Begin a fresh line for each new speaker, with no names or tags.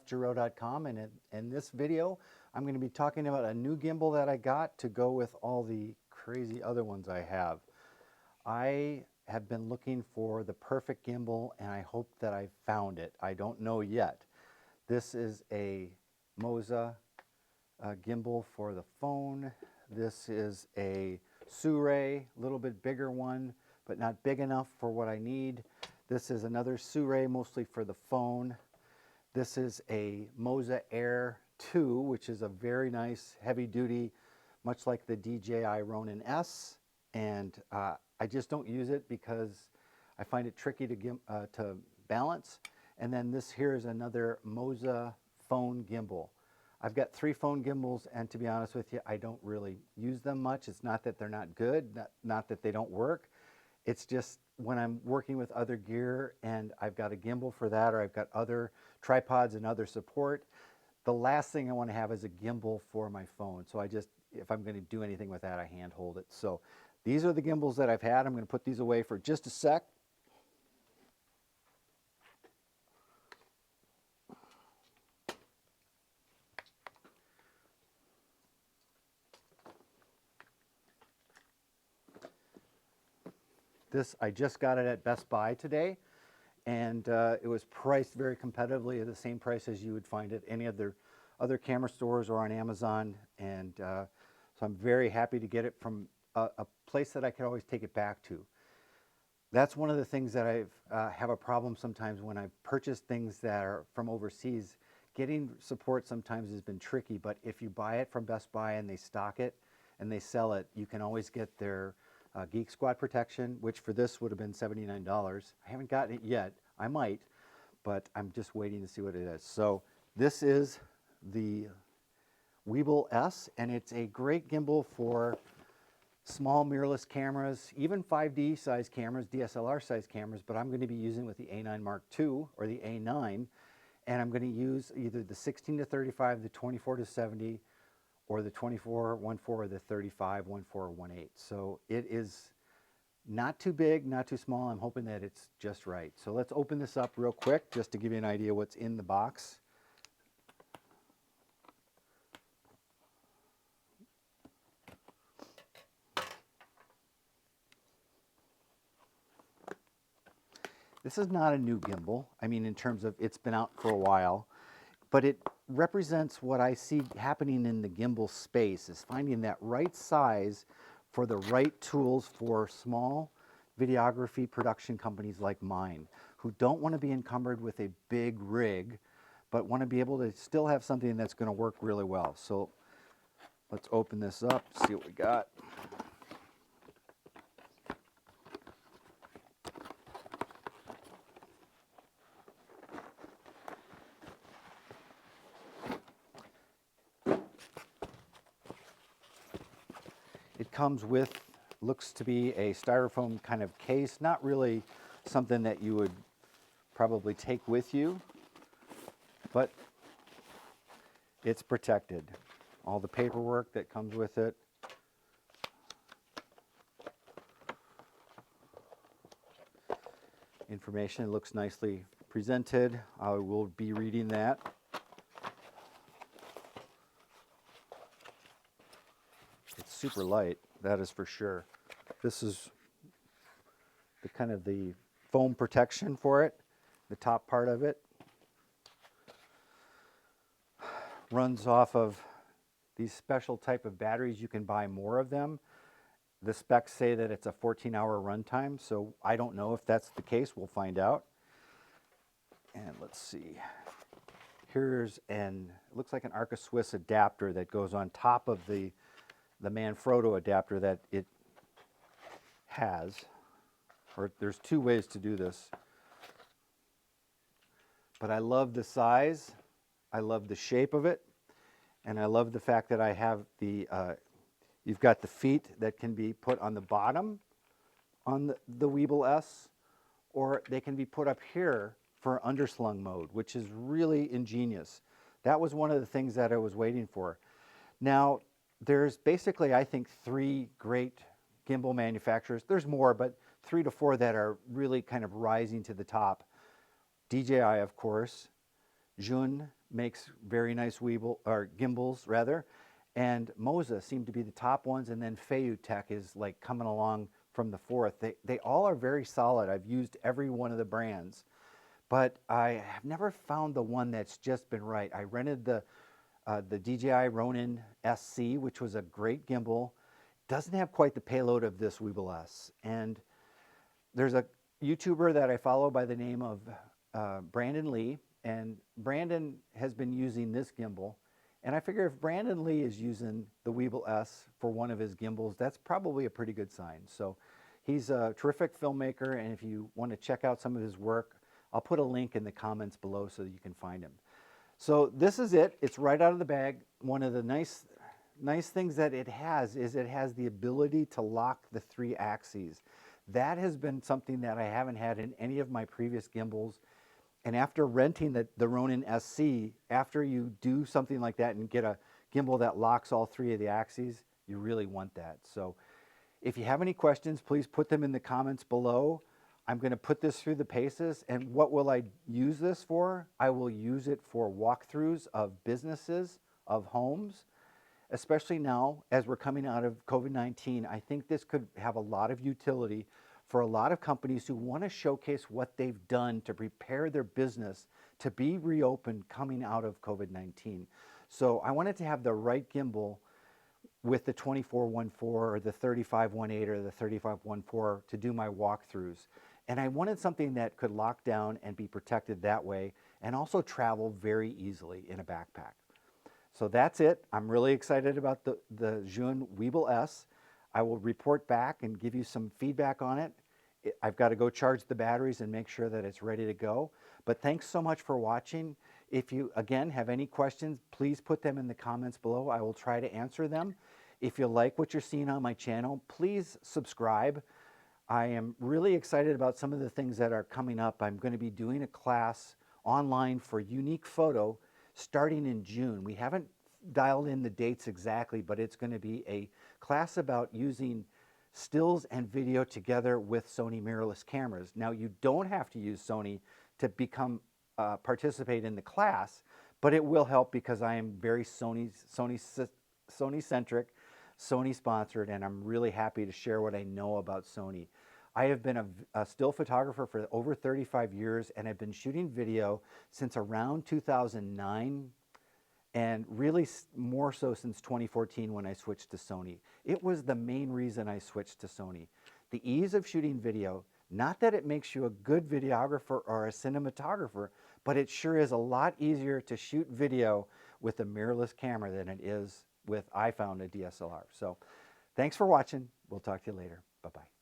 jeffgiro.com, and in this video I'm going to be talking about a new gimbal that I got to go with all the crazy other ones I have. I have been looking for the perfect gimbal and I hope that I found it. I don't know yet. This is a Moza gimbal for the phone. This is a Suray, a little bit bigger one, but not big enough for what I need. This is another Suray, mostly for the phone. This is a Moza Air 2, which is a very nice heavy duty, much like the DJI Ronin S. And I just don't use it because I find it tricky to balance. And then this here is another Moza phone gimbal. I've got 3 phone gimbals, and to be honest with you, I don't really use them much. It's not that they're not good, not that they don't work. It's just when I'm working with other gear and I've got a gimbal for that, or I've got other tripods and other support, the last thing I want to have is a gimbal for my phone. So if I'm going to do anything with that, I hand hold it. So these are the gimbals that I've had. I'm going to put these away for just a sec. I just got it at Best Buy today, and it was priced very competitively at the same price as you would find at any other camera stores or on Amazon. And so I'm very happy to get it from a place that I can always take it back to. That's one of the things that I have a problem sometimes when I purchase things that are from overseas. Getting support sometimes has been tricky, but if you buy it from Best Buy and they stock it and they sell it, you can always get their Geek Squad protection, which for this would have been $79. I haven't gotten it yet. I might, but I'm just waiting to see what it is. So this is the Weebil S, and it's a great gimbal for small mirrorless cameras, even 5D size cameras, DSLR size cameras, but I'm going to be using with the A9 Mark II or the A9, and I'm going to use either the 16-35, the 24-70, or the 24-14 or the 35-14 or 18. So it is not too big, not too small. I'm hoping that it's just right. So let's open this up real quick just to give you an idea what's in the box. This is not a new gimbal. I mean, in terms of it's been out for a while, but it represents what I see happening in the gimbal space, is finding that right size for the right tools for small videography production companies like mine, who don't want to be encumbered with a big rig, but want to be able to still have something that's going to work really well. So let's open this up, see what we got. It comes with, looks to be a styrofoam kind of case, not really something that you would probably take with you, but it's protected. All the paperwork that comes with it. Information looks nicely presented. I will be reading that. It's super light, that is for sure. This is the kind of the foam protection for it. The top part of it runs off of these special type of batteries. You can buy more of them. The specs say that it's a 14-hour runtime, so I don't know if that's the case. We'll find out. And let's see. Here's it looks like an Arca Swiss adapter that goes on top of the Manfrotto adapter that it has. Or there's 2 ways to do this. But I love the size, I love the shape of it, and I love the fact that I have you've got the feet that can be put on the bottom on the Weebil-S, or they can be put up here for underslung mode, which is really ingenious. That was one of the things that I was waiting for. Now, there's basically, I think, 3 great gimbal manufacturers. There's more, but 3 to 4 that are really kind of rising to the top. DJI, of course, Zhiyun, makes very nice Weebill, or gimbals rather, and Moza seem to be the top ones, and then Feiyu Tech is like coming along from the fourth. They all are very solid. I've used every one of the brands, but I have never found the one that's just been right. I rented the DJI Ronin SC, which was a great gimbal. Doesn't have quite the payload of this Weebil-S. And there's a YouTuber that I follow by the name of Brandon Lee, and Brandon has been using this gimbal. And I figure if Brandon Lee is using the Weebil-S for one of his gimbals, that's probably a pretty good sign. So he's a terrific filmmaker, and if you want to check out some of his work, I'll put a link in the comments below so that you can find him. So this is it. It's right out of the bag. One of the nice things that it has is it has the ability to lock the 3 axes. That has been something that I haven't had in any of my previous gimbals. And after renting the Ronin SC, after you do something like that and get a gimbal that locks all 3 of the axes, you really want that. So if you have any questions, please put them in the comments below. I'm going to put this through the paces, and what will I use this for? I will use it for walkthroughs of businesses, of homes, especially now as we're coming out of COVID-19. I think this could have a lot of utility for a lot of companies who want to showcase what they've done to prepare their business to be reopened coming out of COVID-19. So I wanted to have the right gimbal with the 24-14 or the 35-18 or the 35-14 to do my walkthroughs. And I wanted something that could lock down and be protected that way, and also travel very easily in a backpack. So that's it. I'm really excited about the Zhiyun Weebil-S. I will report back and give you some feedback on it. I've got to go charge the batteries and make sure that it's ready to go. But thanks so much for watching. If you, again, have any questions, please put them in the comments below. I will try to answer them. If you like what you're seeing on my channel, please subscribe. I am really excited about some of the things that are coming up. I'm going to be doing a class online for unique photo starting in June. We haven't dialed in the dates exactly, but it's going to be a class about using stills and video together with Sony mirrorless cameras. Now, you don't have to use Sony to participate in the class, but it will help because I am very Sony-centric, Sony-sponsored, and I'm really happy to share what I know about Sony. I have been a still photographer for over 35 years, and I've been shooting video since around 2009, and really more so since 2014 when I switched to Sony. It was the main reason I switched to Sony. The ease of shooting video, not that it makes you a good videographer or a cinematographer, but it sure is a lot easier to shoot video with a mirrorless camera than it is with, I found, a DSLR. So thanks for watching. We'll talk to you later. Bye-bye.